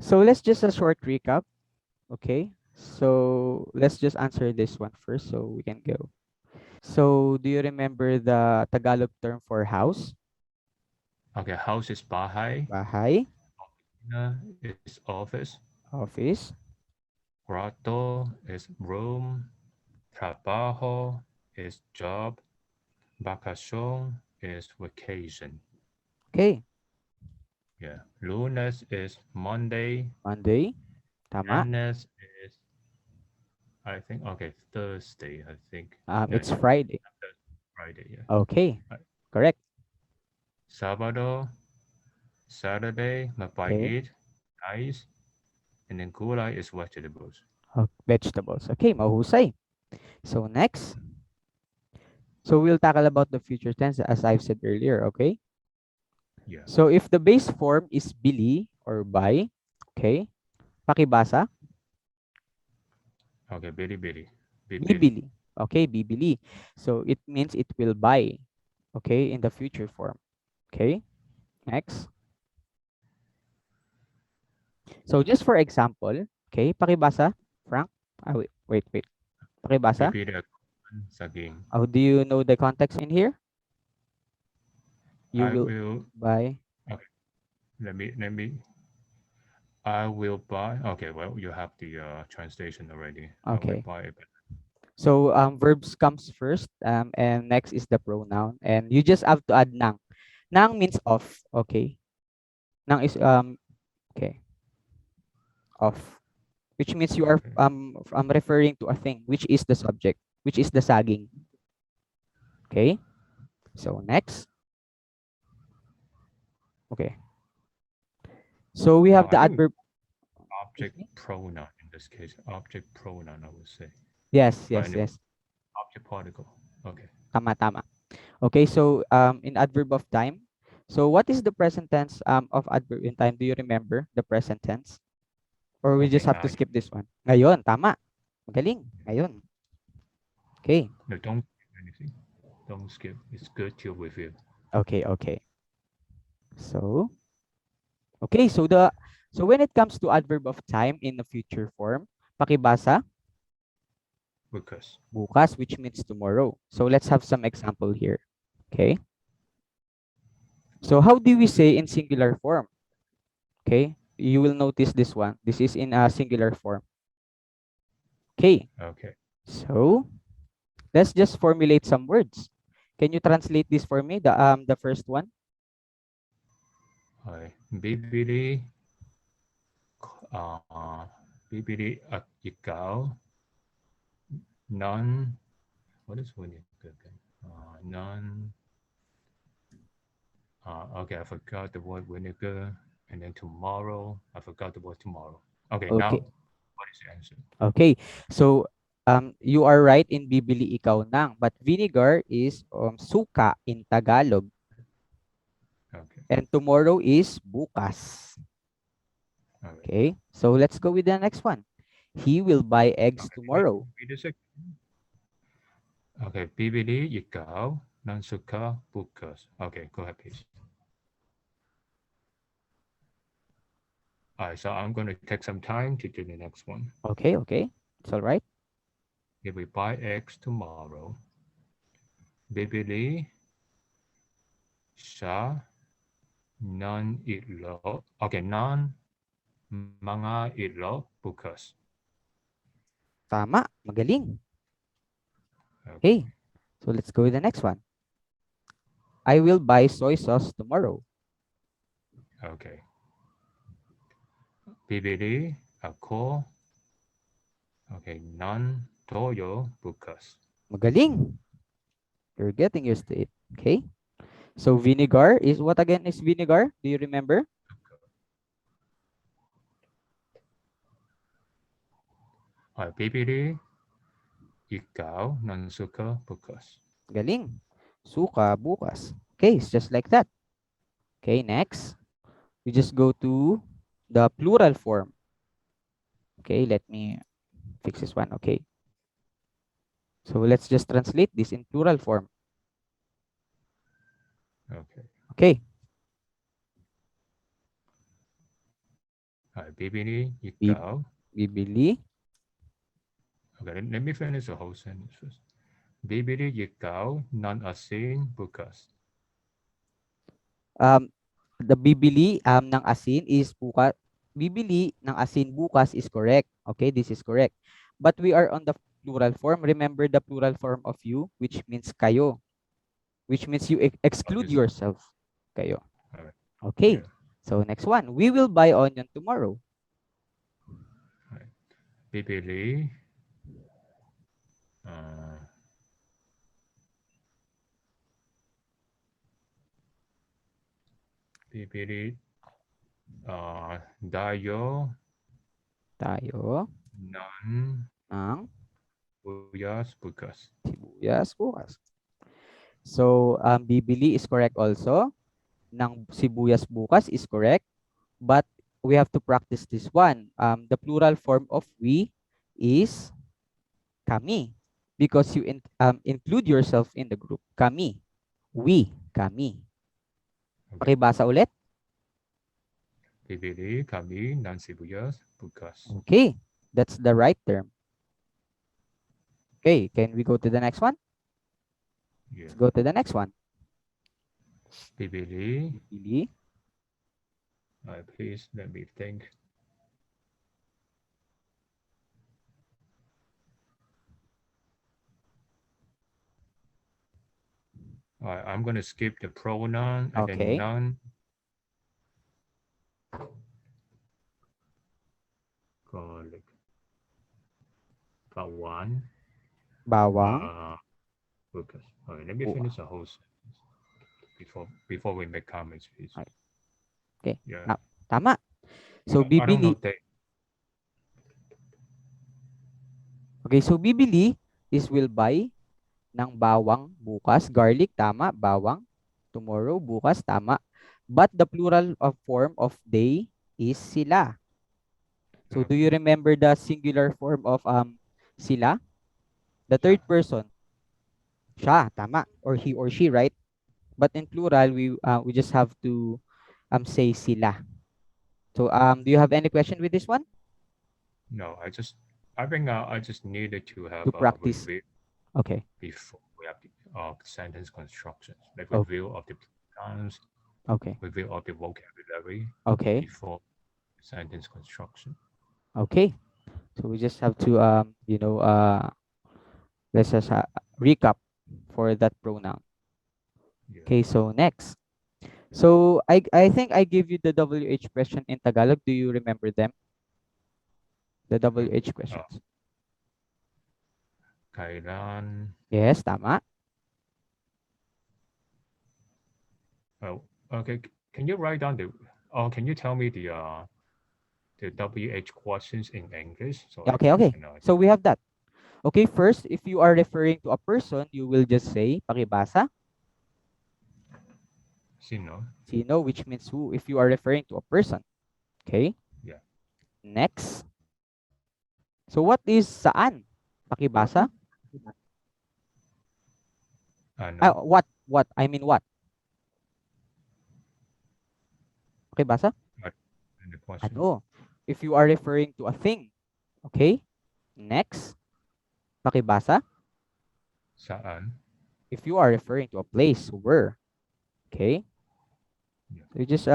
So let's just a short recap. Okay. So let's just answer this one first so we can go. So do you remember the Tagalog term for house? Okay, house is bahay, Bahay, is office, office. cuarto is room, trabajo is job, vacación is vacation. Okay. Yeah, lunes is Monday, Monday. Tama. viernes is I think okay Thursday. I think yeah, It's Friday. Friday. Yeah, Okay. right. Correct. Sábado, Saturday, Okay. mapait, rice, and then gulay is vegetables. Vegetables. Okay, mahusay. So next. So we'll tackle about the future tense as I've said earlier, okay? Yeah. So if the base form is bili or buy, okay? Pakibasa, Okay, bili bili, bibili. bibili. Okay, bibili. So it means it will buy, okay, in the future form. Okay? Next. So just for example, okay, pakibasa, Frank. Wait. Pakibasa. Bibili ako saging. Oh, do you know the context in here? You I will will. buy. Okay, let me. I will buy. Okay, well you have the translation already. I will Okay. buy it. So verbs comes first, and next is the pronoun, and you just have to add nang. Nang means off. Okay. Nang is okay, off, which means you are Okay. referring to a thing, which is the subject, which is the saging. Okay. So next. Okay. So we have I the think adverb. Excuse object me. pronoun in this case. Object pronoun, I would say. Yes, But yes, anyway, yes. object particle. Okay. Tama. Okay. So in adverb of time. So what is the present tense of adverb in time? Do you remember the present tense? Or we Okay, just have to ngayon. skip this one? Ngayon, tama. Magaling. Ngayon. Okay. No, don't skip anything. Don't skip. It's good to review. Okay. So, okay, so when it comes to adverb of time in the future form, pakibasa, Because bukas, which means tomorrow. So let's have some example here. Okay. So how do we say in singular form? Okay. You will notice this one. This is in a singular form. Okay. okay. So let's just formulate some words. Can you translate this for me? The first one. Okay. Bibili, uh, bibili at ikaw, none. What is vinegar again? None. Okay, I forgot the word vinegar. And then tomorrow, I forgot the word tomorrow. Okay, now Okay. what is the answer? Okay. So you are right in bibili ikaw nang, but vinegar is suka in Tagalog, Okay, and tomorrow is bukas. all right. Okay. So let's go with the next one. He will buy eggs Okay, wait, tomorrow. wait a sec. Okay, bibili ikaw ng suka bukas. Okay, go ahead, please. All right, so I'm going to take some time to do the next one. Okay. It's all right. If we buy eggs tomorrow, bibili siya ng itlog. Okay, ng mga itlog bukas. Tama. Magaling. Okay, Okay. So let's go with the next one. I will buy soy sauce tomorrow. okay. Bibili ako, okay, ng toyo bukas. Magaling. You're getting used to it. Okay. So vinegar is what again is vinegar? Do you remember? Bibili ikaw ng suka bukas. Galing. Suka bukas. Okay, it's just like that. Okay, next. We just go to the plural form. Okay, let me fix this one. Okay. So let's just translate this in plural form. Okay. Okay. Bibili, Bi- ikaw. bibili. Okay, let me finish the whole sentence first. Bibili, ikaw ng asin bukas. Um, the bibili ng asin is bukas. Bibili ng asin bukas is correct. Okay, this is correct. But we are on the plural form. Remember the plural form of you, which means kayo, which means you exclude Obviously. yourself. Kayo. All right. Okay. Yeah. So next one, we will buy onion tomorrow. All right. Bibili, uh, bibili, dayo Tayo ng ng buyas bukas. sibuyas bukas. So, bibili is correct also. Ng sibuyas bukas is correct. But we have to practice this one. The plural form of we is kami. Because you include yourself in the group. Kami. We. Kami. Okay. Pakibasa ulit. Bibili kami ng sibuyas bukas. Okay. That's the right term. Okay. Can we go to the next one? Let's Yeah. go to the next one. Bibili, Bibili. please let me think. I'm going to skip the pronoun and then Okay. none. Garlic. Bawang. Bawang. Uh, Lucas. All right, let me Bukas. finish the whole sentence before we make comments, please. Okay. Okay. Yeah. Tama. I So, don't, I don't know bibili. that. Okay. So, bibili is will buy ng bawang bukas. Garlic, tama. Bawang. Tomorrow, bukas, tama. But the plural of form of they is sila. So, do you Okay. remember the singular form of sila? The Yeah. third person, siya, tama. Or he or she, right? But in plural, we just have to say sila. So, do you have any question with this one? No, I think I just needed to have To a practice. review Okay. before we have the sentence constructions, like Oh, review of the pronouns, okay. review of the vocabulary Okay. before sentence construction. Okay. So we just have to let's just recap for that pronoun. Yeah. Okay, so next. So I think I gave you the WH question in Tagalog. Do you remember them? The Um, WH uh, questions. kailan. Yes, tama. Oh, okay. Can you write down the? Can you tell me the WH questions in English so Yeah, I okay, can okay. So we have that. Okay, first, if you are referring to a person, you will just say pakibasa, sino? sino, which means who, if you are referring to a person. Okay, Yeah. next. So what is saan? Pakibasa? Ano? What? I mean what? Pakibasa? What? And the question? Ano? If you are referring to a thing. Okay, next. Pakibasa? Saan? If you are referring to a place, where. Okay, Yeah. so you just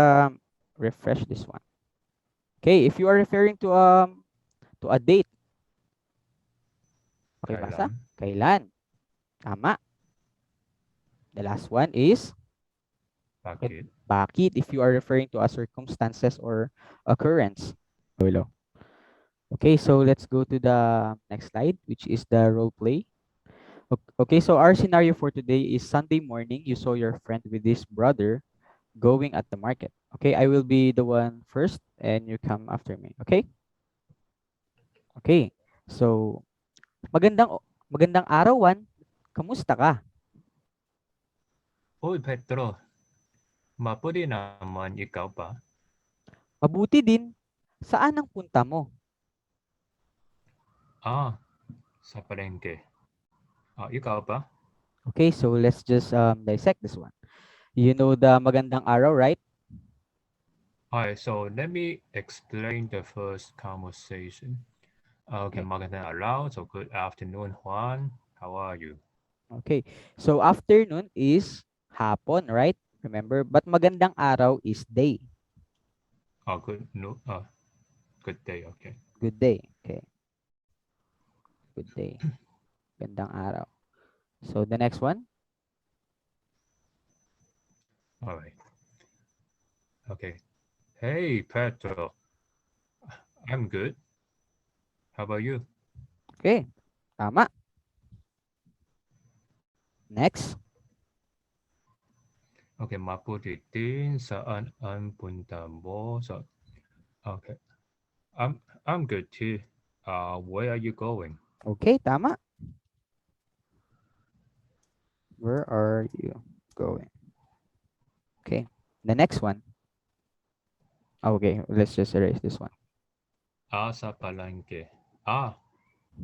refresh this one. Okay, if you are referring to a date, pakibasa? Kailan? Kailan? Tama. The last one is Bakit? bakit if you are referring to a circumstances or occurrence. Hello. Okay, so let's go to the next slide, which is the role play. Okay, so our scenario for today is Sunday morning. You saw your friend with his brother going at the market. Okay, I will be the one first and you come after me. Okay? Okay. So, magandang arawan. Kamusta ka? Uy, Petro. Mabuti naman ikaw pa. Mabuti din. Saan ang punta mo? Ah, sa palengke. Ikaw pa? Okay, so let's just dissect this one. You know the magandang araw, right? All right, so let me explain the first conversation. Okay, Okay. magandang araw. So good afternoon, Juan. How are you? Okay. So afternoon is hapon, right? Remember? But magandang araw is day. Oh, good no, good day. Okay. Good day. Okay. Good day. Magandang araw. So the next one. All right. Okay. Hey, Pedro. I'm good. How about you? Okay. Tama. Next. Okay, mabuti din saan ang punta mo? So, okay. I'm good too. Where are you going? Okay. Tama. Where are you going? Okay. The next one. Okay. Let's just erase this one. Sa palengke. Ah,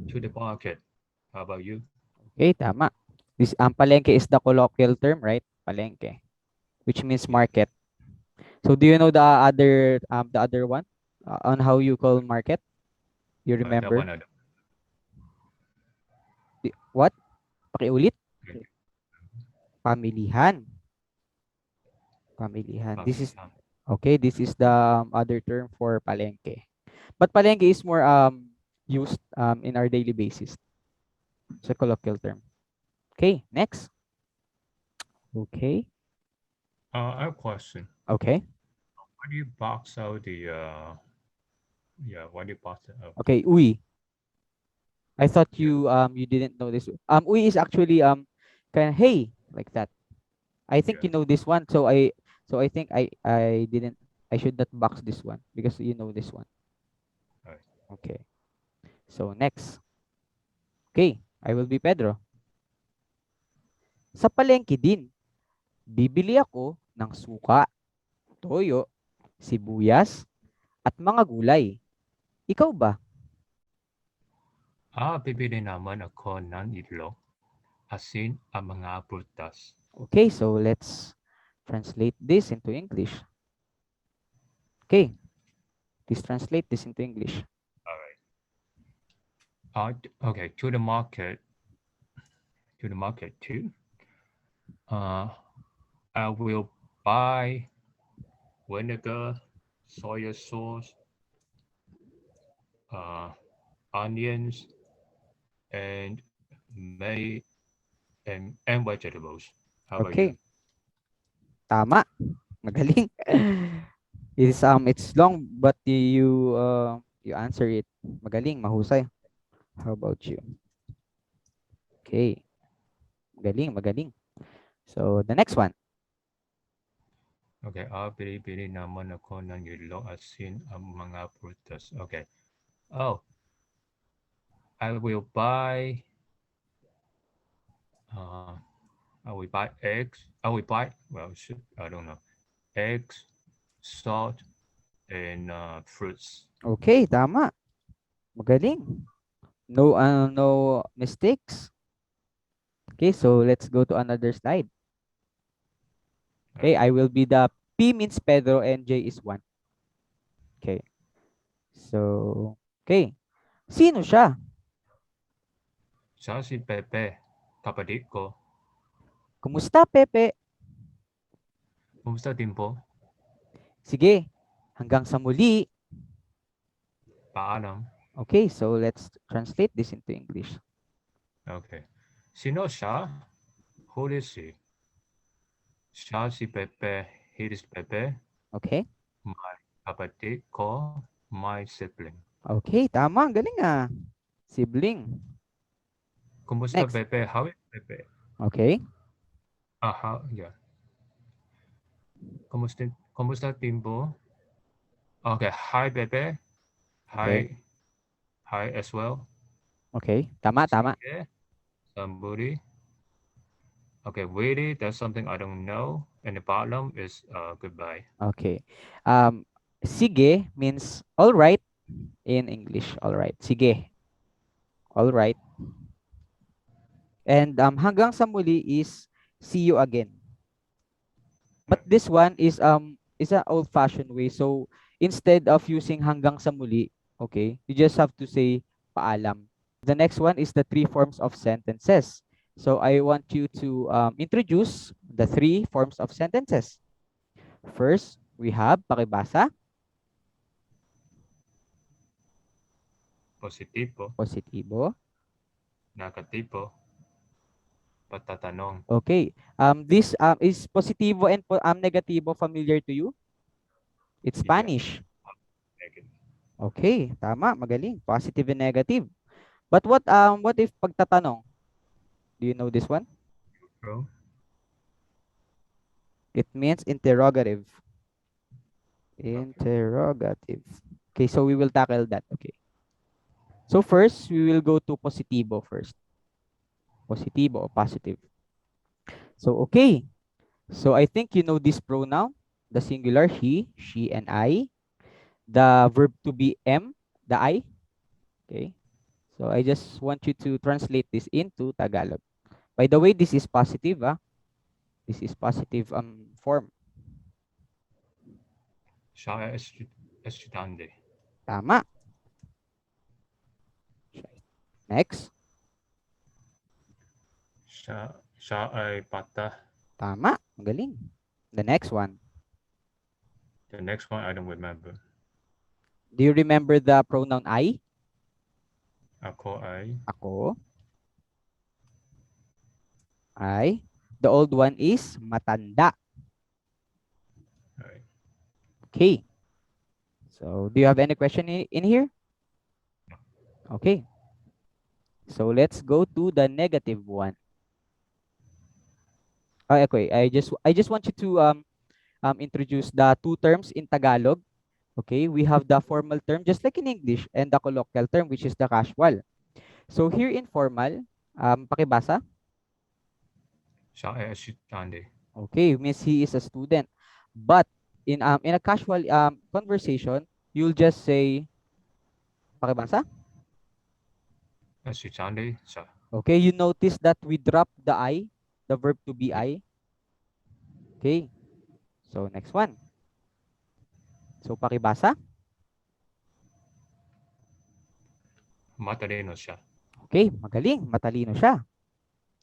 to the market. How about you? Okay. Tama. This palengke is the colloquial term, right? Palengke, which means Yeah. market. So do you know the other one on how you call market? You That remember? one I don't. What? Pakiulit? Okay. Pamilihan. Pamilihan. This is Pamilihan. okay. This is the other term for palengke. But palengke is more used in our daily basis. It's a colloquial term. Okay, next. Okay. I have a question. Okay. Why do you box out the yeah, why do you box it out? Okay, uy. I thought Yeah, you didn't know this. Uy is actually kind of hey like that. I think yeah. you know this one, so I think I didn't I should not box this one because you know this one. All right. Okay. So next. Okay, I will be Pedro. Sa palengke din, bibili ako ng suka, toyo, sibuyas, at mga gulay. Ikaw ba? Bibili naman ako ng itlog, asin ang mga prutas. Okay, so let's translate this into English. Okay, please translate this into English. All right. Okay, to the market too. Uh, I will buy vinegar, soy sauce, uh, onions, and may and vegetables. How about you? Okay, tama. Magaling. It's long but you answer it. Magaling, mahusay. How about you? Okay, magaling, magaling. So the next one. Okay, bili naman ako ng itlog, asin ang mga prutas. Okay. Oh, I will buy uh I will buy eggs. I will buy well should I don't know. Eggs, salt, and fruits. Okay, tama. Magaling. No mistakes. Okay, so let's go to another slide. Okay, Okay. I will be the P means Pedro and J is one. Okay. So, okay. Sino siya? Siya si Pepe, kapatid ko. Kumusta, Pepe? Kumusta din po? Sige. Hanggang sa muli. Paalam. Okay, so let's translate this into English. Okay. Sino siya? Who is he? Siya si Pepe. He is Pepe. Okay? My kapatid ko. My sibling. Okay, tama. Ang galing ah. Sibling. Kumusta Next. Pepe? How is Pepe? Okay. Yeah. Kumusta din po? Okay. Hi Pepe. Okay. Hi. Hi as well. Okay. Tama, tama. Sige. Somebody. Okay. Really, that's something I don't know. And the bottom is goodbye. Okay. Um, sige means all right in English. All right. Sige. All right. And hanggang sa muli is see you again. Yeah. But this one is is an old-fashioned way. So, instead of using hanggang sa muli, okay, you just have to say paalam. The next one is the three forms of sentences. So, I want you to introduce the three forms of sentences. First, we have pakibasa, Positibo, positibo. negatibo, pagtatanong. Okay. This is positibo and negatibo familiar to you? It's Yeah. Spanish. Negative. Okay, tama, magaling. Positive and negative. But what if pagtatanong? Do you know this one? True. It means interrogative. Okay. Interrogative. Okay, so we will tackle that. Okay. So first, we will go to positibo first. Positibo or positive. So okay. So I think you know this pronoun, the singular he, she, and I. The verb to be am, the I. Okay. So I just want you to translate this into Tagalog. By the way, this is positive, ah. This is positive form. Siya ay estudyante. Tama. Next. Siya ay bata. Tama. Magaling. The next one. The next one I don't remember. Do you remember the pronoun I? Ako ay Ako. I. The old one is matanda. ay, Okay. So, do you have any question in here? Okay. So, let's go to the negative one. Okay. I just want you to introduce the two terms in Tagalog. Okay, we have the formal term just like in English and the colloquial term which is the casual. So here in formal, pakibasa. siya ay estudyante. Okay, means he is a student. But in a casual conversation, you'll just say pakibasa. Estudyante siya. Okay, you notice that we drop the I, the verb to be Yeah. I. Okay, so next one. So pakibasa. Matalino siya. Okay, magaling, matalino siya.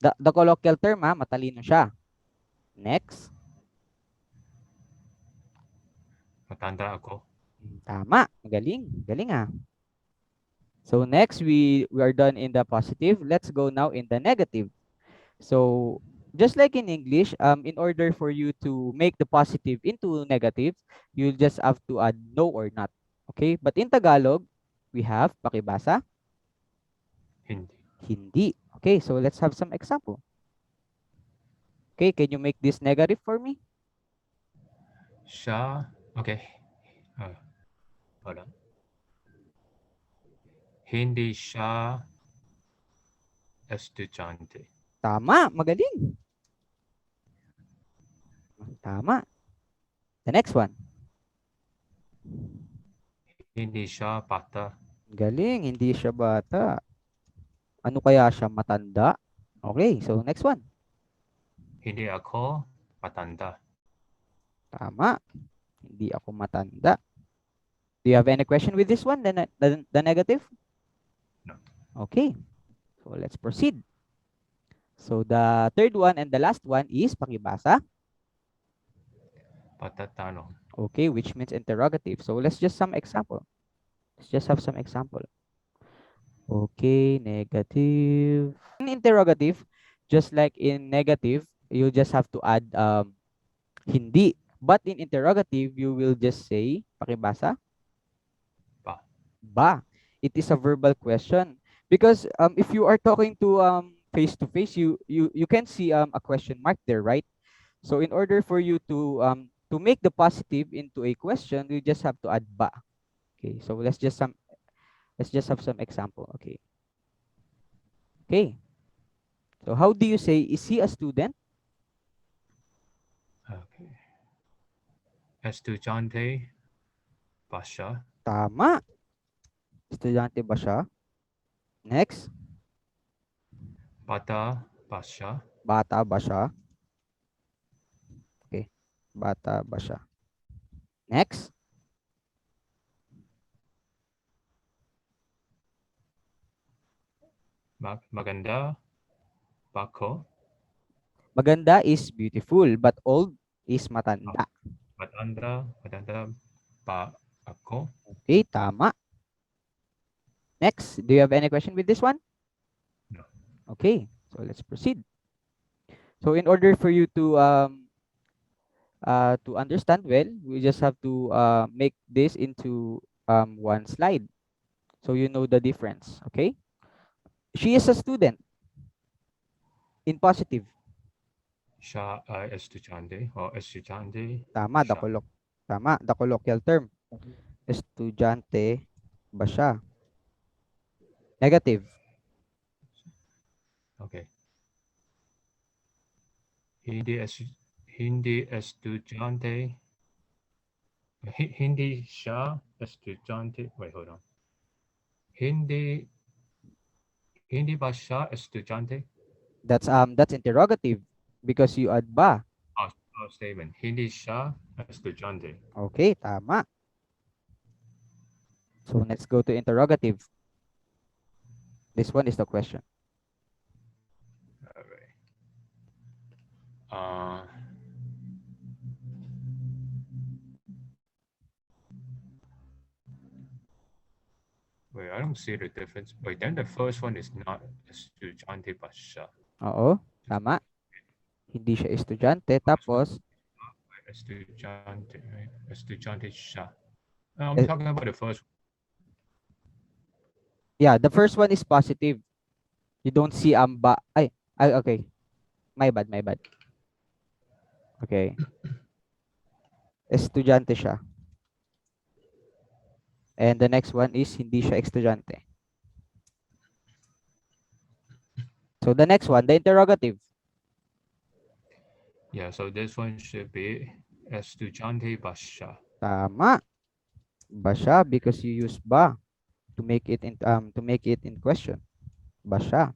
The colloquial term matalino siya. Next. Matanda ako. Tama, magaling, galing ah. So next, we are done in the positive. Let's go now in the negative. So just like in English, in order for you to make the positive into negative, you just have to add no or not. Okay? But in Tagalog, we have pakibasa, Hindi. hindi. Okay, so let's have some example. Okay, can you make this negative for me? Siya, okay. Uh, Hold on. Hindi siya estudyante. Tama, magaling. Tama. The next one. Hindi siya bata. Galing, hindi siya bata. Ano kaya siya matanda? Okay, so next one. Hindi ako matanda. Tama. Hindi ako matanda. Do you have any question with this one, the negative? No. Okay. So let's proceed. So the third one and the last one is pakibasa. Pagtatanong. Okay, which means interrogative. So let's just some example. Let's just have some example. Okay, negative. In interrogative, just like in negative, you just have to add hindi. But in interrogative, you will just say pakibasa. Ba. Ba. It is a verbal question because if you are talking to face, you can see a question mark there, right? So in order for you to make the positive into a question, you just have to add ba. Okay, so let's just have some example. Okay. Okay. So how do you say is he a student? Okay. Estudyante ba siya? Tama. Estudyante ba siya? Next. Bata ba siya? Bata ba siya? Okay. Bata ba siya? Next, Maganda, bako, maganda is beautiful, but old is matanda. matanda, ba, ako. Okay, tama. Next, do you have any question with this one? No. Okay, so let's proceed. So in order for you to understand well, we just have to make this into one slide, so you know the difference. Okay, she is a student in positive. Siya ay estudyante o estudyante Tama, siya. tama, the colloquial term. Estudyante ba siya? Negative. Okay. Hindi hindi estudyante. Hindi siya estudyante. Wait, hold on. Hindi hindi ba siya estudyante? That's interrogative because you add ba. Ah, statement. Hindi siya estudyante. Okay, tama. So let's go to interrogative. This one is the question. Alright. Uh, wait, I don't see the difference. Wait, then the first one is not estudyante ba siya? Oo, tama. Hindi siya estudyante. First one, Tapos, estudyante, right? Estudyante siya. I'm eh, talking about the first one. yeah, the first one is positive. You don't see ba. Ay, okay. My bad, my bad. Okay. Estudyante siya. And the next one is hindi siya estudyante. So the next one, the interrogative. Yeah, so this one should be estudyante ba siya? Tama. Ba siya because you use ba to make it in question. Ba siya.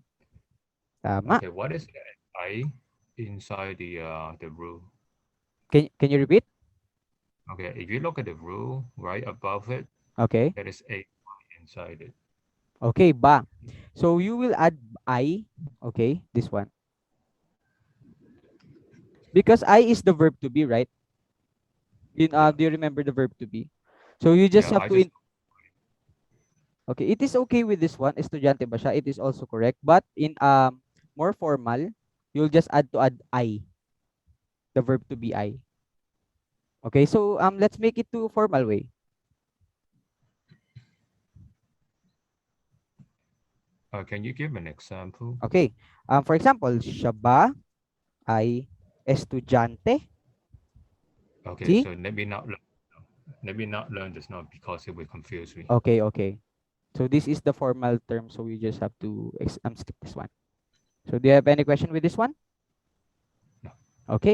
Tama. Okay, what is the I inside the rule? Can you repeat? Okay, if you look at the rule right above it, Okay. there is a inside it. Okay, ba. So you will add I, okay, this one. Because I is the verb to be, right? Yeah, Do you remember the verb to be? So you just yeah. have I to just okay, it is okay with this one, estudyante ba siya? It is also correct, but in more formal, you'll just add I, the verb to be I. Okay, so let's make it to formal way. can you give an example? Okay. For example, siya ba ay estudyante? Okay, See? so let me not learn this now because it will confuse me. Okay, okay. So this is the formal term, so we just have to skip this one. So do you have any question with this one? No. Okay.